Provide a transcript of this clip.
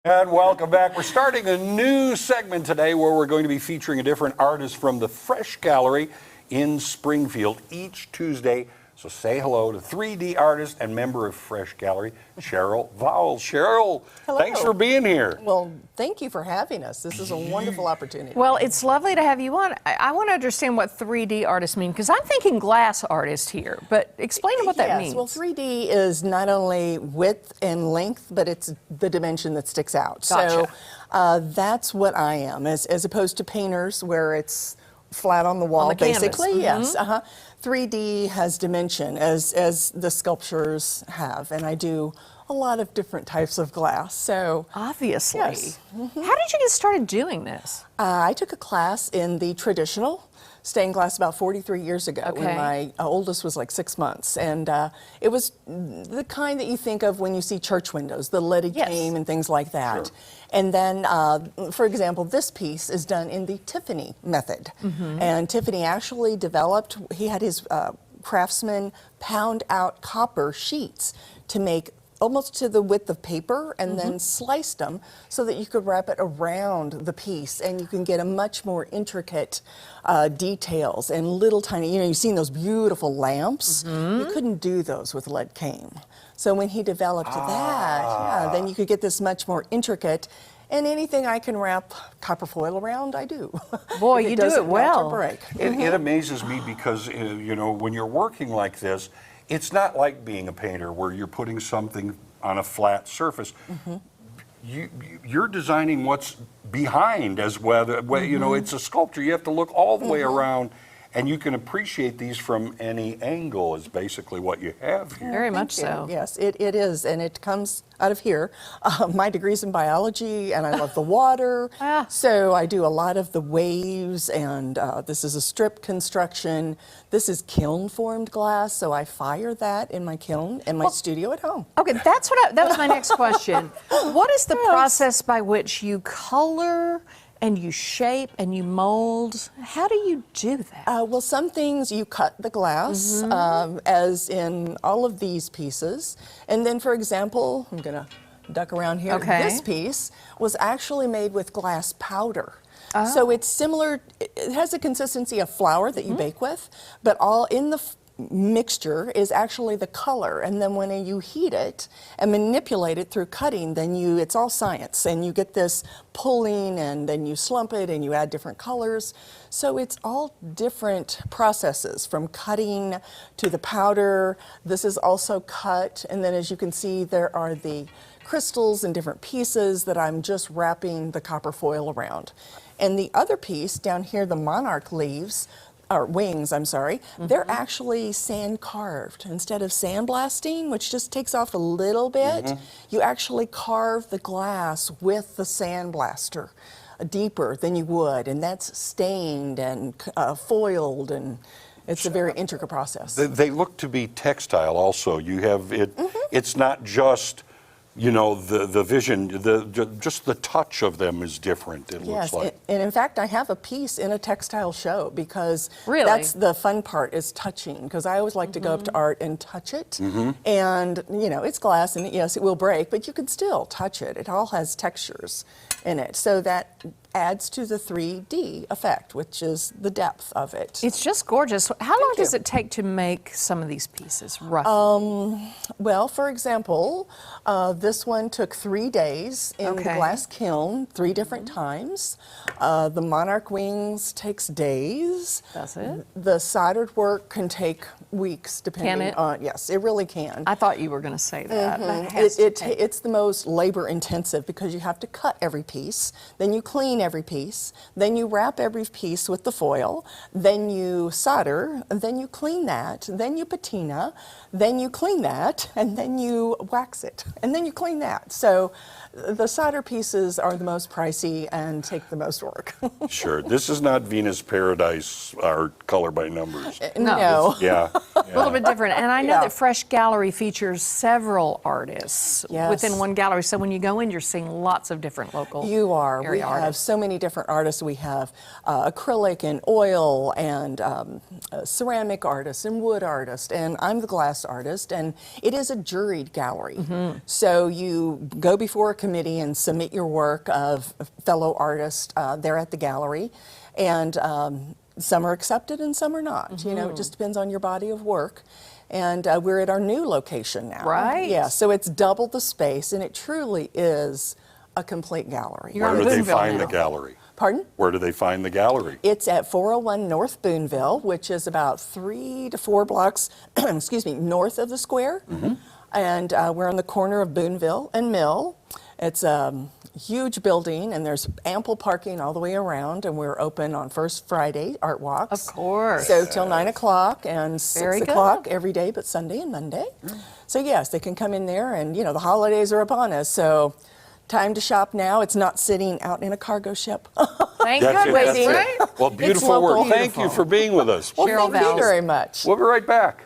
And welcome back. We're starting a new segment today where we're going to be featuring a different artist from the Fresh Gallery in Springfield each Tuesday. So say hello to 3D artist and member of Fresh Gallery, Cheryl Vowels. Cheryl, hello. Thanks for being here. Well, thank you for having us. This is a wonderful opportunity. Well, it's lovely to have you on. I want to understand what 3D artists mean, because I'm thinking glass artist here, but explain what that means. Well, 3D is not only width and length, but it's the dimension that sticks out. Gotcha. So that's what I am, as opposed to painters where it's flat on the wall, on the basically. Canvas. Yes. 3D has dimension, as the sculptures have, and I do a lot of different types of glass. So obviously, yes. How did you get started doing this? I took a class in the traditional stained glass about 43 years ago when my oldest was like 6 months, and it was the kind that you think of when you see church windows, the leaded cane and things like that. Sure. And then, for example, this piece is done in the Tiffany method, and Tiffany actually developed, he had his craftsmen pound out copper sheets to make almost to the width of paper, and then sliced them so that you could wrap it around the piece, and you can get a much more intricate details and little tiny, you've seen those beautiful lamps. You couldn't do those with lead cane. So when he developed that, then you could get this much more intricate. And anything I can wrap copper foil around, I do. Boy, you do it well. Break. It amazes me because, when you're working like this, it's not like being a painter where you're putting something on a flat surface. You're designing what's behind as well. It's a sculpture. You have to look all the way around, and you can appreciate these from any angle is basically what you have here. Very much so. Yes, it is, and it comes out of here. My degree's in biology, and I love the water, so I do a lot of the waves, and this is a strip construction. This is kiln-formed glass, so I fire that in my kiln in my studio at home. Okay, that was my next question. What is the process by which you color and you shape and you mold? How do you do that? Well, some things you cut the glass, as in all of these pieces. And then, for example, I'm going to duck around here. This piece was actually made with glass powder. So it's similar, it has the consistency of flour that you bake with, but all in the mixture is actually the color, and then when you heat it and manipulate it through cutting, then it's all science, and you get this pulling, and then you slump it and you add different colors. So it's all different processes from cutting to the powder. This is also cut, and then as you can see, there are the crystals in different pieces that I'm just wrapping the copper foil around. And the other piece down here, the monarch leaves, or wings, I'm sorry, they're actually sand carved. Instead of sandblasting, which just takes off a little bit, you actually carve the glass with the sandblaster deeper than you would, and that's stained and foiled, and it's a very intricate process. They look to be textile also. You have it, it's not just the vision, just the touch of them is different, it looks like. And in fact, I have a piece in a textile show because that's the fun part is touching, because I always like to go up to art and touch it. And, it's glass, and yes, it will break, but you can still touch it. It all has textures in it. So that adds to the 3D effect, which is the depth of it. It's just gorgeous. How long does it take to make some of these pieces, roughly? Well, for example, this one took 3 days in the glass kiln, 3 different times. The monarch wings takes days. That's it? The soldered work can take weeks, depending on, yes, it really can. I thought you were going to say that. It's the most labor intensive because you have to cut every piece, then you clean every piece, then you wrap every piece with the foil, then you solder, then you clean that, then you patina, then you clean that, and then you wax it, and then you clean that. So the solder pieces are the most pricey and take the most work. Sure. This is not Venus Paradise, our color by numbers. No. Yeah. A little bit different. And I know that Fresh Gallery features several artists within one gallery. So when you go in, you're seeing lots of different local You are. We area have artists. so many different artists. We have acrylic and oil and ceramic artists and wood artists, and I'm the glass artist, and it is a juried gallery. So you go before a committee and submit your work of fellow artists there at the gallery, and some are accepted and some are not. You know, it just depends on your body of work. And we're at our new location now. Right. Yeah, so it's double the space, and it truly is a complete gallery. You're Where on do they Boonville find now. the gallery? Pardon? Where do they find the gallery? It's at 401 North Boonville, which is about 3 to 4 blocks, excuse me, north of the square. And we're on the corner of Boonville and Mill. It's a huge building, and there's ample parking all the way around, and we're open on First Friday, Art Walks. Of course. So till 9 o'clock and 6 Very good. o'clock every day but Sunday and Monday. So yes, they can come in there, and you know, the holidays are upon us, so time to shop now. It's not sitting out in a cargo ship. Thank That's goodness, it. right? Well, beautiful local. work. Thank you for being with us. Well, Cheryl thank you Vowels. very much. We'll be right back.